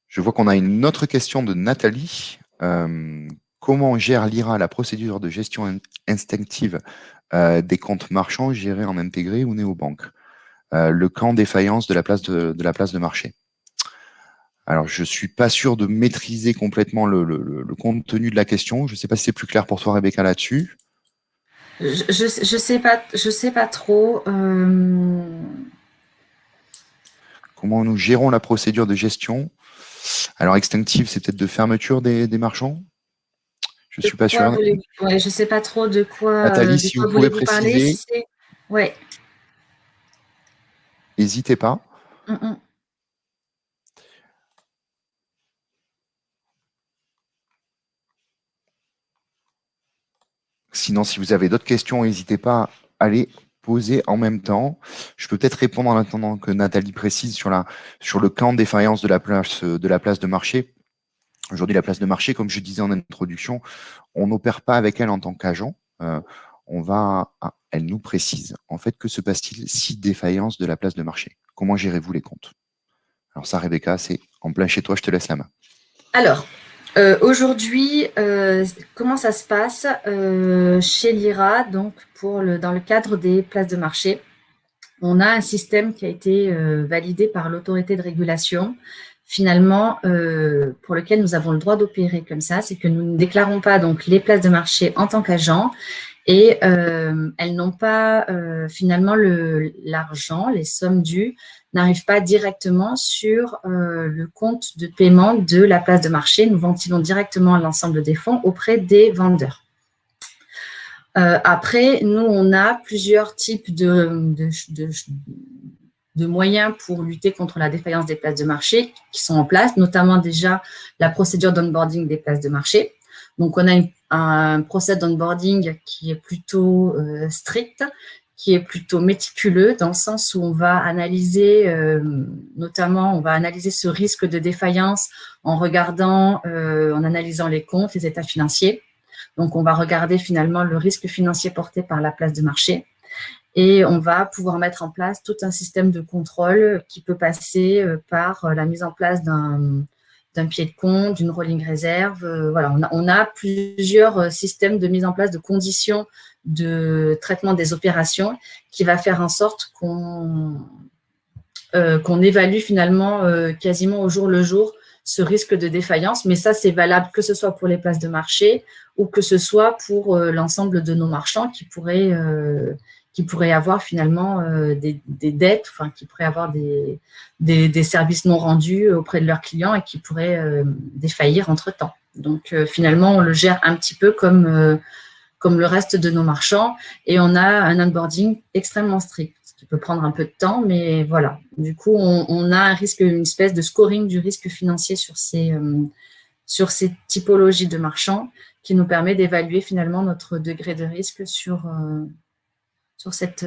Je vois qu'on a une autre question de Nathalie. Comment gère Lyra la procédure de gestion instinctive des comptes marchands gérés en intégré ou néobanque? Le cas en défaillance de la place de marché. Alors, je ne suis pas sûr de maîtriser complètement le contenu de la question. Je ne sais pas si c'est plus clair pour toi, Rebecca, là-dessus. Je sais pas trop. Comment nous gérons la procédure de gestion? Alors, extinctive, c'est peut-être de fermeture des marchands? Je ne suis pas sûr. Ouais, je ne sais pas trop de quoi, Nathalie, si vous pouvez préciser. Ouais. N'hésitez pas. Sinon, si vous avez d'autres questions, n'hésitez pas à les poser en même temps. Je peux peut-être répondre en attendant que Nathalie précise sur le cas en défaillance de la place de marché. Aujourd'hui, la place de marché, comme je disais en introduction, on n'opère pas avec elle en tant qu'agent. Elle nous précise. En fait, que se passe-t-il si défaillance de la place de marché? Comment gérez-vous les comptes? Alors ça, Rebecca, c'est en plein chez toi, je te laisse la main. Alors, aujourd'hui, comment ça se passe chez Lyra, donc dans le cadre des places de marché? On a un système qui a été validé par l'autorité de régulation, finalement, pour lequel nous avons le droit d'opérer comme ça, c'est que nous ne déclarons pas donc les places de marché en tant qu'agent et elles n'ont pas finalement l'argent, les sommes dues n'arrivent pas directement sur le compte de paiement de la place de marché. Nous ventilons directement l'ensemble des fonds auprès des vendeurs. Après, nous, on a plusieurs types de moyens pour lutter contre la défaillance des places de marché qui sont en place, notamment déjà la procédure d'onboarding des places de marché. Donc, on a un process d'onboarding qui est plutôt strict, qui est plutôt méticuleux dans le sens où on va analyser, notamment, on va analyser ce risque de défaillance en regardant, en analysant les comptes, les états financiers. Donc, on va regarder finalement le risque financier porté par la place de marché. et on va pouvoir mettre en place tout un système de contrôle qui peut passer par la mise en place d'un pied de compte, d'une rolling réserve. Voilà, on a plusieurs systèmes de mise en place de conditions de traitement des opérations qui va faire en sorte qu'on évalue finalement quasiment au jour le jour ce risque de défaillance. Mais ça, c'est valable que ce soit pour les places de marché ou que ce soit pour l'ensemble de nos marchands qui pourraient avoir finalement des dettes, enfin qui pourraient avoir des services non rendus auprès de leurs clients et qui pourraient défaillir entre-temps. Donc finalement, on le gère un petit peu comme le reste de nos marchands, et on a un onboarding extrêmement strict, ce qui peut prendre un peu de temps, mais voilà. Du coup, on a un risque, une espèce de scoring du risque financier sur ces typologies de marchands qui nous permet d'évaluer finalement notre degré de risque sur cette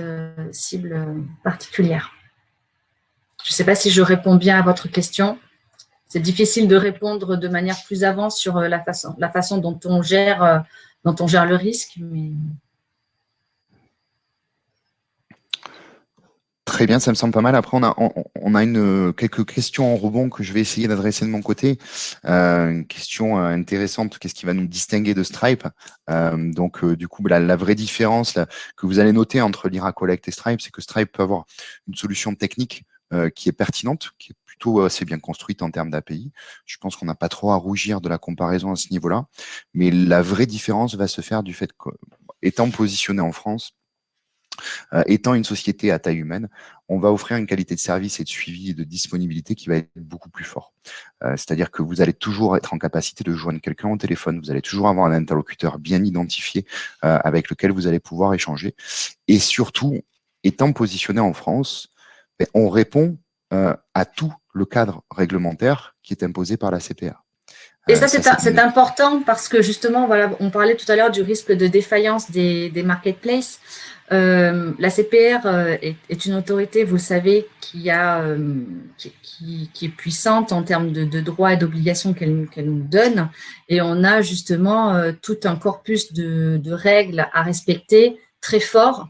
cible particulière. Je ne sais pas si je réponds bien à votre question. C'est difficile de répondre de manière plus avancée sur la façon dont on gère le risque. Mais... Très bien, ça me semble pas mal. Après, on a quelques questions en rebond que je vais essayer d'adresser de mon côté. Une question intéressante, qu'est-ce qui va nous distinguer de Stripe? Du coup, la vraie différence que vous allez noter entre Lyra Collect et Stripe, c'est que Stripe peut avoir une solution technique qui est pertinente, qui est plutôt assez bien construite en termes d'API. Je pense qu'on n'a pas trop à rougir de la comparaison à ce niveau-là. Mais la vraie différence va se faire du fait qu'étant positionné en France, étant une société à taille humaine, on va offrir une qualité de service et de suivi et de disponibilité qui va être beaucoup plus fort. C'est-à-dire que vous allez toujours être en capacité de joindre quelqu'un au téléphone, vous allez toujours avoir un interlocuteur bien identifié avec lequel vous allez pouvoir échanger. Et surtout, étant positionné en France, on répond à tout le cadre réglementaire qui est imposé par la CPR. Et ça, c'est important parce que justement, voilà, on parlait tout à l'heure du risque de défaillance des marketplaces. La CPR est une autorité, vous le savez, qui est puissante en termes de droits et d'obligations qu'elle nous donne. Et on a justement tout un corpus de règles à respecter très fort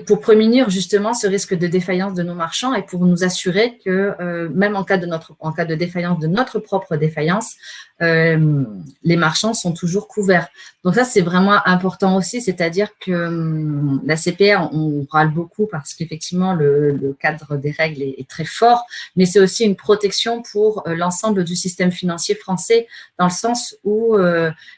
pour prémunir justement ce risque de défaillance de nos marchands et pour nous assurer que même en cas de défaillance, de notre propre défaillance, les marchands sont toujours couverts. Donc ça, c'est vraiment important aussi, c'est-à-dire que la CPR, on parle beaucoup parce qu'effectivement, le cadre des règles est très fort, mais c'est aussi une protection pour l'ensemble du système financier français, dans le sens où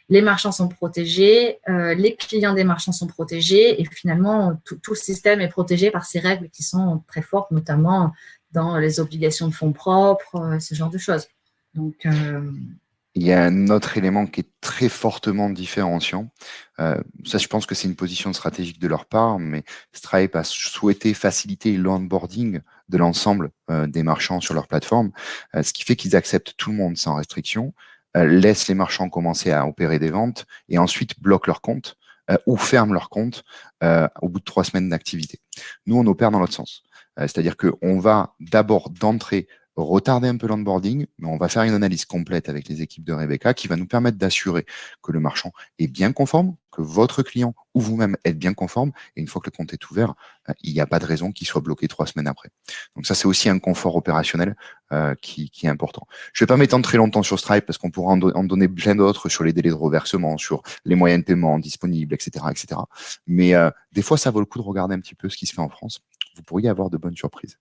les marchands sont protégés, les clients des marchands sont protégés, et finalement, tout le système est protégé par ces règles qui sont très fortes, notamment dans les obligations de fonds propres, ce genre de choses. Donc, il y a un autre élément qui est très fortement différenciant. Ça, je pense que c'est une position stratégique de leur part, mais Stripe a souhaité faciliter l'onboarding de l'ensemble des marchands sur leur plateforme, ce qui fait qu'ils acceptent tout le monde sans restriction, laissent les marchands commencer à opérer des ventes et ensuite bloquent leur compte ou ferment leur compte au bout de 3 semaines d'activité. Nous, on opère dans l'autre sens. C'est-à-dire qu'on va d'abord d'entrée retarder un peu l'onboarding, mais on va faire une analyse complète avec les équipes de Rebecca qui va nous permettre d'assurer que le marchand est bien conforme, que votre client ou vous-même êtes bien conforme, et une fois que le compte est ouvert, il n'y a pas de raison qu'il soit bloqué 3 semaines après. Donc ça, c'est aussi un confort opérationnel qui est important. Je ne vais pas m'étendre très longtemps sur Stripe parce qu'on pourra en donner plein d'autres sur les délais de reversement, sur les moyens de paiement disponibles, etc., etc. Mais des fois, ça vaut le coup de regarder un petit peu ce qui se fait en France. Vous pourriez avoir de bonnes surprises.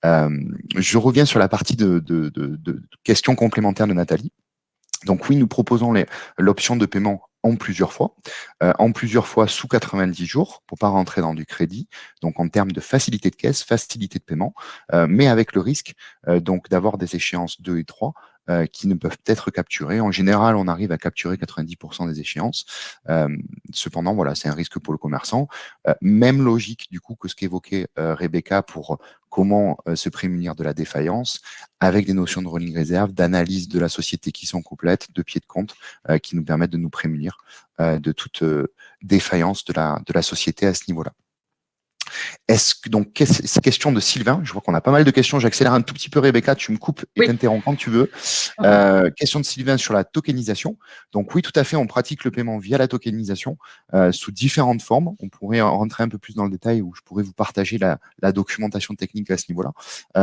Je reviens sur la partie de questions complémentaires de Nathalie. Donc oui, nous proposons l'option de paiement en plusieurs fois sous 90 jours pour pas rentrer dans du crédit, donc en termes de facilité de caisse, facilité de paiement, mais avec le risque donc d'avoir des échéances 2 et 3 qui ne peuvent être capturées. En général, on arrive à capturer 90% des échéances. Cependant, voilà, c'est un risque pour le commerçant. Même logique du coup que ce qu'évoquait Rebecca pour comment se prémunir de la défaillance, avec des notions de rolling reserve, d'analyse de la société qui sont complètes, de pied de compte, qui nous permettent de nous prémunir de toute défaillance de la société à ce niveau-là. Donc, c'est question de Sylvain. Je vois qu'on a pas mal de questions. J'accélère un tout petit peu, Rebecca. Tu me coupes et t'interromps quand tu veux. Question de Sylvain sur la tokenisation. Donc, oui, tout à fait. On pratique le paiement via la tokenisation sous différentes formes. On pourrait rentrer un peu plus dans le détail où je pourrais vous partager la documentation technique à ce niveau-là.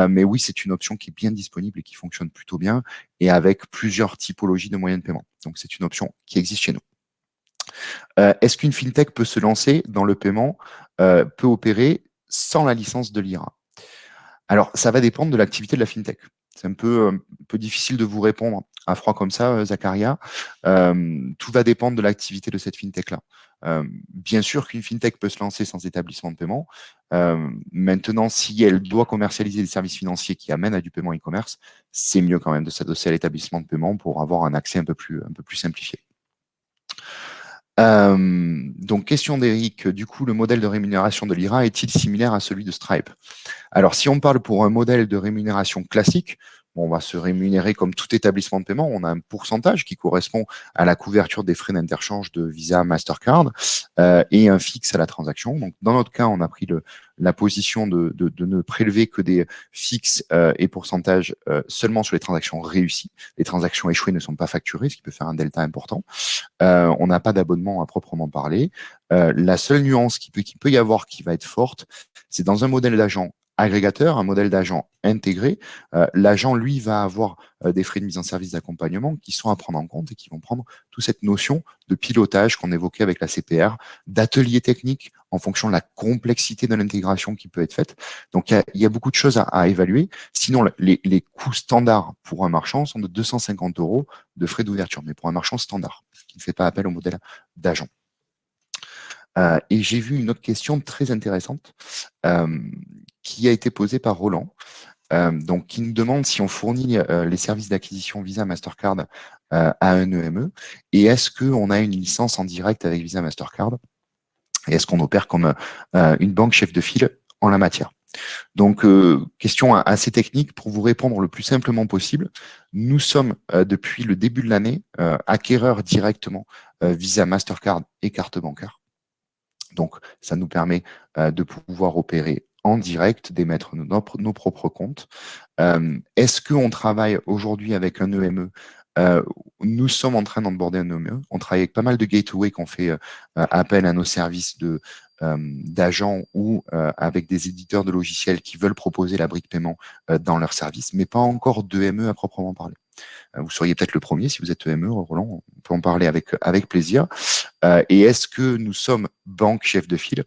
Mais oui, c'est une option qui est bien disponible et qui fonctionne plutôt bien et avec plusieurs typologies de moyens de paiement. Donc, c'est une option qui existe chez nous. Est-ce qu'une fintech peut se lancer dans le paiement, peut opérer sans la licence de l'IRA? Alors, ça va dépendre de l'activité de la fintech. C'est un peu difficile de vous répondre à froid comme ça, Zacharia. Tout va dépendre de l'activité de cette fintech-là. Bien sûr qu'une fintech peut se lancer sans établissement de paiement. Maintenant, si elle doit commercialiser des services financiers qui amènent à du paiement e-commerce, c'est mieux quand même de s'adosser à l'établissement de paiement pour avoir un accès un peu plus simplifié. Donc, question d'Eric, du coup, le modèle de rémunération de l'IRA est-il similaire à celui de Stripe? Alors, si on parle pour un modèle de rémunération classique, on va se rémunérer comme tout établissement de paiement. On a un pourcentage qui correspond à la couverture des frais d'interchange de Visa, Mastercard et un fixe à la transaction. Donc, dans notre cas, on a pris la position de ne prélever que des fixes et pourcentages seulement sur les transactions réussies. Les transactions échouées ne sont pas facturées, ce qui peut faire un delta important. On n'a pas d'abonnement à proprement parler. La seule nuance qui peut y avoir qui va être forte, c'est dans un modèle d'agent agrégateur, un modèle d'agent intégré. L'agent, lui, va avoir des frais de mise en service d'accompagnement qui sont à prendre en compte et qui vont prendre toute cette notion de pilotage qu'on évoquait avec la CPR, d'atelier technique en fonction de la complexité de l'intégration qui peut être faite. Donc, il y a beaucoup de choses à évaluer. Sinon, les coûts standards pour un marchand sont de 250 € de frais d'ouverture, mais pour un marchand standard, qui ne fait pas appel au modèle d'agent. Et j'ai vu une autre question très intéressante qui a été posée par Roland, donc qui nous demande si on fournit les services d'acquisition Visa Mastercard à un EME et est-ce qu'on a une licence en direct avec Visa Mastercard et est-ce qu'on opère comme une banque chef de file en la matière. Donc, question assez technique pour vous répondre le plus simplement possible. Nous sommes, depuis le début de l'année, acquéreurs directement Visa, Mastercard et carte bancaire. Donc, ça nous permet de pouvoir opérer en direct, d'émettre nos propres comptes. Est-ce qu'on travaille aujourd'hui avec un EME? Nous sommes en train d'onboarder un EME. On travaille avec pas mal de gateways qu'on fait appel à nos services d'agents ou avec des éditeurs de logiciels qui veulent proposer la brique paiement dans leur service, mais pas encore d'EME à proprement parler. Vous seriez peut-être le premier si vous êtes EME, Roland, on peut en parler avec plaisir. Et est-ce que nous sommes banque chef de file?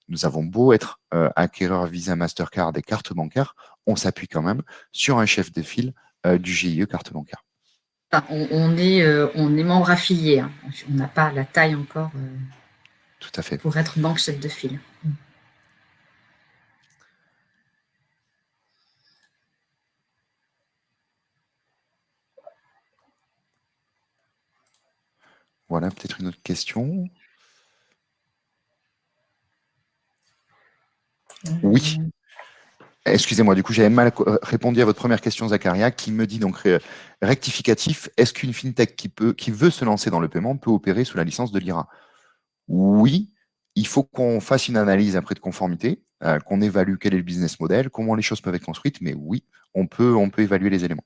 Nous avons beau être acquéreur Visa, Mastercard et carte bancaire, on s'appuie quand même sur un chef de file du GIE carte bancaire. On est membre affilié, hein. On n'a pas la taille encore Tout à fait. pour être banque chef de file. Voilà, peut-être une autre question. Oui. Excusez-moi, du coup, j'avais mal répondu à votre première question, Zacharia, qui me dit donc rectificatif, est-ce qu'une fintech qui veut se lancer dans le paiement peut opérer sous la licence de l'IRA? Oui, il faut qu'on fasse une analyse après de conformité, qu'on évalue quel est le business model, comment les choses peuvent être construites, mais oui, on peut évaluer les éléments.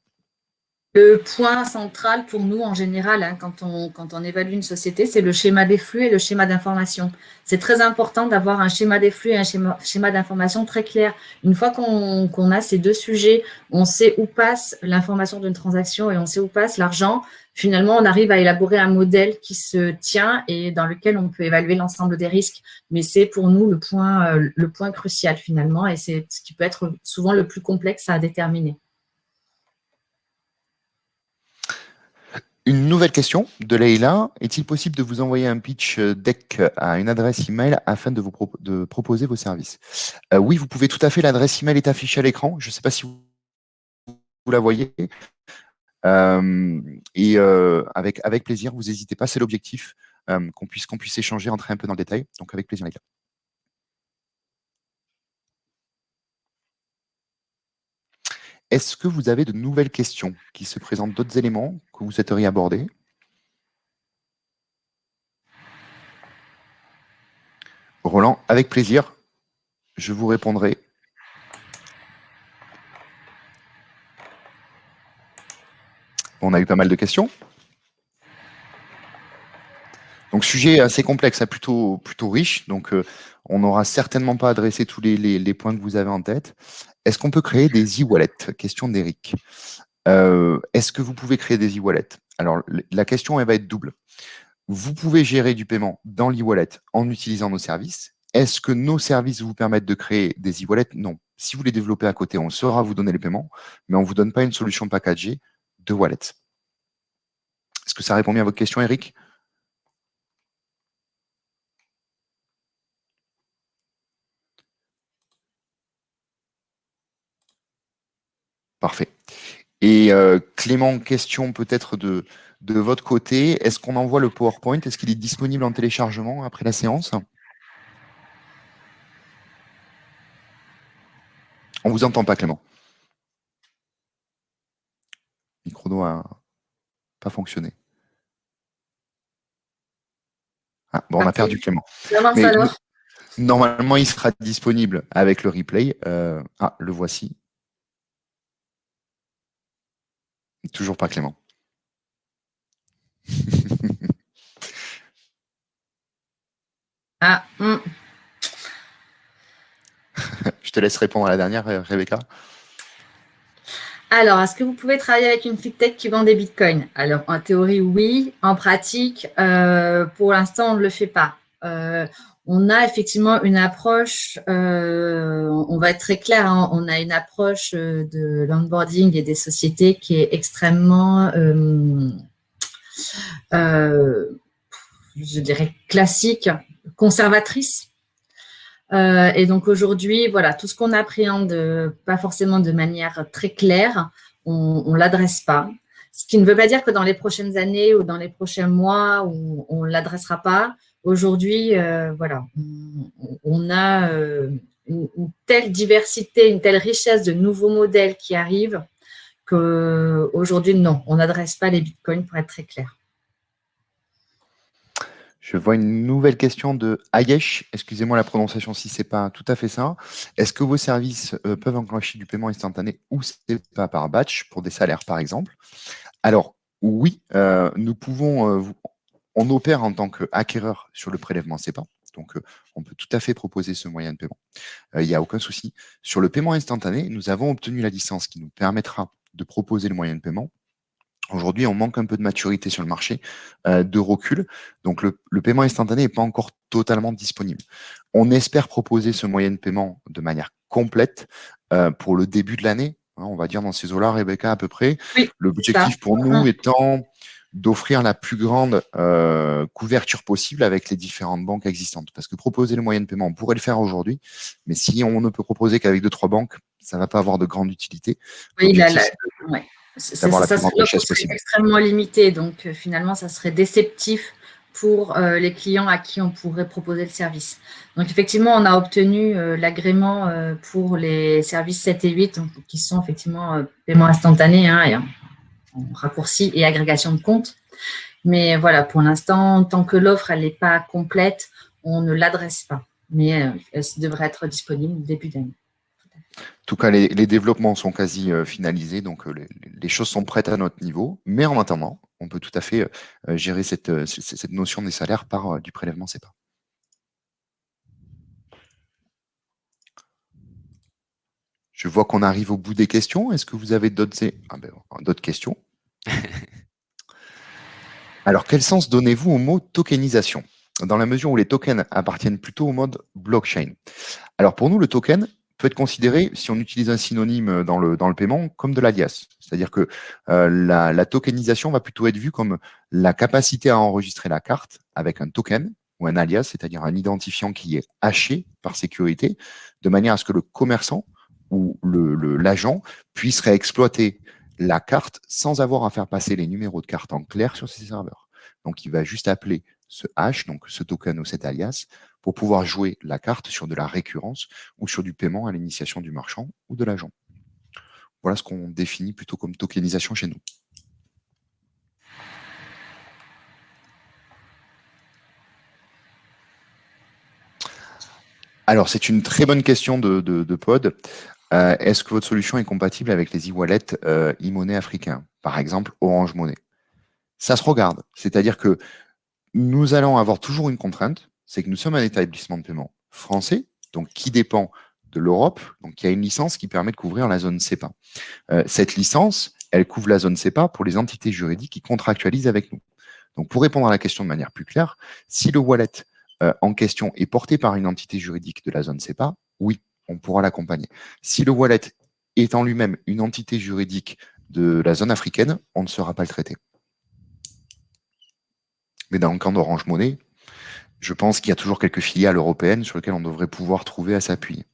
Le point central pour nous, en général, hein, quand on évalue une société, c'est le schéma des flux et le schéma d'information. C'est très important d'avoir un schéma des flux et un schéma d'information très clair. Une fois qu'on a ces deux sujets, on sait où passe l'information d'une transaction et on sait où passe l'argent. Finalement, on arrive à élaborer un modèle qui se tient et dans lequel on peut évaluer l'ensemble des risques. Mais c'est pour nous le point crucial finalement et c'est ce qui peut être souvent le plus complexe à déterminer. Une nouvelle question de Leïla. Est-il possible de vous envoyer un pitch deck à une adresse email afin de proposer vos services? Oui, vous pouvez tout à fait. L'adresse email est affichée à l'écran. Je ne sais pas si vous la voyez. Et avec plaisir, vous n'hésitez pas. C'est l'objectif, qu'on puisse échanger, entrer un peu dans le détail. Donc, avec plaisir, Leïla. Est-ce que vous avez de nouvelles questions qui se présentent, d'autres éléments que vous souhaiteriez aborder? Roland, avec plaisir. Je vous répondrai. On a eu pas mal de questions. Donc, sujet assez complexe, plutôt riche. Donc, on n'aura certainement pas adressé tous les points que vous avez en tête. Est-ce qu'on peut créer des e-wallets? Question d'Eric. Est-ce que vous pouvez créer des e-wallets? Alors, la question, elle va être double. Vous pouvez gérer du paiement dans l'e-wallet en utilisant nos services. Est-ce que nos services vous permettent de créer des e-wallets? Non. Si vous les développez à côté, on saura vous donner les paiements, mais on ne vous donne pas une solution packagée de wallet. Est-ce que ça répond bien à votre question, Eric? Parfait. Et Clément, question peut-être de votre côté. Est-ce qu'on envoie le PowerPoint? Est-ce qu'il est disponible en téléchargement après la séance? On ne vous entend pas, Clément. Le micro n'a pas fonctionné. Ah, bon, on a perdu Clément. Mais alors Normalement, il sera disponible avec le replay. Le voici. Toujours pas Clément. Je te laisse répondre à la dernière, Rebecca. Alors, est-ce que vous pouvez travailler avec une fintech qui vend des bitcoins? Alors, en théorie, oui. En pratique, pour l'instant, on ne le fait pas. On a effectivement une approche, on va être très clair, hein, on a une approche de l'onboarding et des sociétés qui est extrêmement, je dirais, classique, conservatrice. Et donc aujourd'hui, voilà, tout ce qu'on appréhende, pas forcément de manière très claire, on l'adresse pas. Ce qui ne veut pas dire que dans les prochaines années ou dans les prochains mois, on l'adressera pas. Aujourd'hui, voilà, on a une telle diversité, une telle richesse de nouveaux modèles qui arrivent qu'aujourd'hui, non, on n'adresse pas les bitcoins pour être très clair. Je vois une nouvelle question de Ayesh. Excusez-moi la prononciation si ce n'est pas tout à fait ça. Est-ce que vos services peuvent enclencher du paiement instantané ou c'est pas par batch pour des salaires, par exemple? Alors, oui, nous pouvons, on opère en tant qu'acquéreur sur le prélèvement CEPA. Donc, on peut tout à fait proposer ce moyen de paiement. Il n'y a aucun souci. Sur le paiement instantané, nous avons obtenu la licence qui nous permettra de proposer le moyen de paiement. Aujourd'hui, on manque un peu de maturité sur le marché, de recul. Donc, le paiement instantané n'est pas encore totalement disponible. On espère proposer ce moyen de paiement de manière complète pour le début de l'année. Hein, on va dire dans ces eaux-là, Rebecca, à peu près. Oui, L'objectif pour nous étant d'offrir la plus grande couverture possible avec les différentes banques existantes. Parce que proposer le moyen de paiement, on pourrait le faire aujourd'hui, mais si on ne peut proposer qu'avec 2-3 banques, ça ne va pas avoir de grande utilité. Oui, ouais. D'avoir la plus grande richesse possible. Extrêmement limité, donc finalement, ça serait déceptif pour les clients à qui on pourrait proposer le service. Donc effectivement, on a obtenu l'agrément pour les services 7 et 8, donc, qui sont effectivement paiement instantané, hein, et en raccourci et agrégation de comptes. Mais voilà, pour l'instant, tant que l'offre n'est pas complète, on ne l'adresse pas. Mais elle devrait être disponible début d'année. En tout cas, les développements sont quasi finalisés, donc les choses sont prêtes à notre niveau. Mais en attendant, on peut tout à fait gérer cette notion des salaires par du prélèvement CEPA. Je vois qu'on arrive au bout des questions. Est-ce que vous avez d'autres questions? Alors, quel sens donnez-vous au mot tokenisation, dans la mesure où les tokens appartiennent plutôt au mode blockchain? Alors, pour nous, le token peut être considéré, si on utilise un synonyme dans le paiement, comme de l'alias. C'est-à-dire que la tokenisation va plutôt être vue comme la capacité à enregistrer la carte avec un token ou un alias, c'est-à-dire un identifiant qui est haché par sécurité, de manière à ce que le commerçant ou l'agent puisse réexploiter la carte sans avoir à faire passer les numéros de carte en clair sur ses serveurs. Donc, il va juste appeler ce hash, donc ce token ou cet alias, pour pouvoir jouer la carte sur de la récurrence ou sur du paiement à l'initiation du marchand ou de l'agent. Voilà ce qu'on définit plutôt comme tokenisation chez nous. Alors, c'est une très bonne question de Pod. Est-ce que votre solution est compatible avec les e-wallets e-money africains, par exemple Orange Money? Ça se regarde. C'est-à-dire que nous allons avoir toujours une contrainte, c'est que nous sommes un établissement de paiement français, donc qui dépend de l'Europe, donc il y a une licence qui permet de couvrir la zone CEPA. Cette licence, elle couvre la zone CEPA pour les entités juridiques qui contractualisent avec nous. Donc pour répondre à la question de manière plus claire, si le wallet en question est porté par une entité juridique de la zone CEPA, oui, on pourra l'accompagner. Si le wallet est en lui-même une entité juridique de la zone africaine, on ne saura pas le traiter. Mais dans le camp d'Orange Money, je pense qu'il y a toujours quelques filiales européennes sur lesquelles on devrait pouvoir trouver à s'appuyer.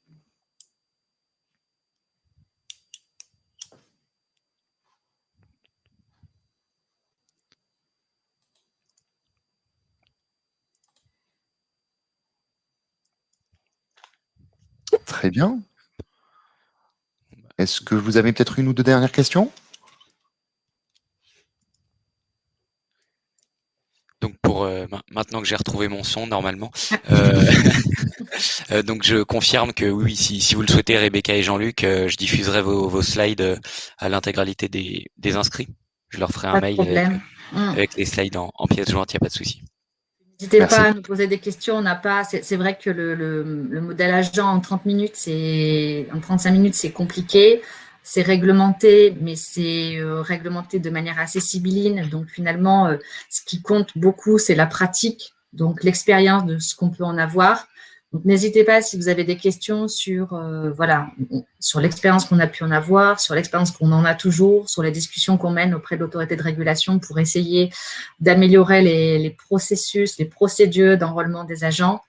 Très bien. Est-ce que vous avez peut-être une ou deux dernières questions? Donc maintenant que j'ai retrouvé mon son normalement, donc je confirme que oui, si vous le souhaitez, Rebecca et Jean-Luc, je diffuserai vos slides à l'intégralité des inscrits. Je leur ferai un Pas de mail problème. avec les slides en pièce jointe, il n'y a pas de souci. N'hésitez Merci. pas à nous poser des questions. On n'a pas. C'est vrai que le modèle agent en 30 minutes, en 35 minutes, c'est compliqué. C'est réglementé, mais c'est réglementé de manière assez sibylline. Donc finalement, ce qui compte beaucoup, c'est la pratique, donc l'expérience de ce qu'on peut en avoir. Donc n'hésitez pas si vous avez des questions sur sur l'expérience qu'on a pu en avoir, sur l'expérience qu'on en a toujours, sur les discussions qu'on mène auprès de l'autorité de régulation pour essayer d'améliorer les processus, les procédures d'enrôlement des agents.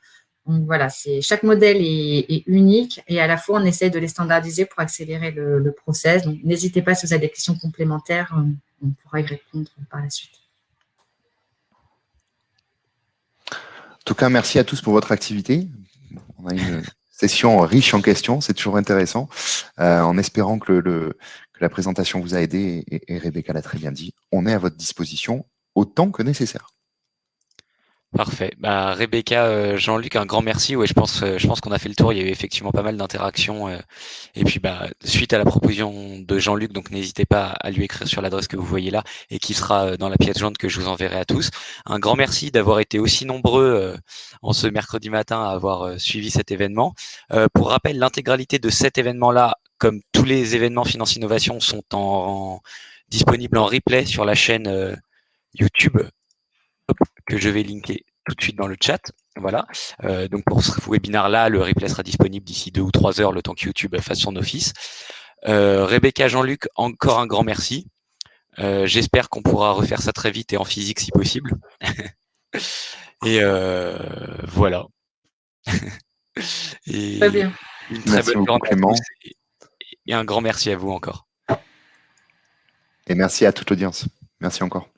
Donc voilà, chaque modèle est unique et à la fois on essaie de les standardiser pour accélérer le process. Donc n'hésitez pas si vous avez des questions complémentaires, on pourra y répondre par la suite. En tout cas, merci à tous pour votre activité. On a une session riche en questions, c'est toujours intéressant. En espérant que la présentation vous a aidé, et Rebecca l'a très bien dit, on est à votre disposition autant que nécessaire. Parfait. Bah, Rebecca, Jean-Luc, un grand merci. Ouais, je pense qu'on a fait le tour. Il y a eu effectivement pas mal d'interactions. Et puis, bah, suite à la proposition de Jean-Luc, donc n'hésitez pas à lui écrire sur l'adresse que vous voyez là et qui sera dans la pièce jointe que je vous enverrai à tous. Un grand merci d'avoir été aussi nombreux en ce mercredi matin à avoir suivi cet événement. Pour rappel, l'intégralité de cet événement-là, comme tous les événements Finance Innovation, sont disponibles en replay sur la chaîne YouTube que je vais linker tout de suite dans le chat. Voilà. Donc pour ce webinaire-là, le replay sera disponible d'ici 2 ou 3 heures, le temps que YouTube fasse son office. Rebecca, Jean-Luc, encore un grand merci. J'espère qu'on pourra refaire ça très vite et en physique si possible. Et voilà. Et Très bien. une très Merci bonne beaucoup, journée à Clément. tous et un grand merci à vous encore. Et merci à toute l'audience. Merci encore.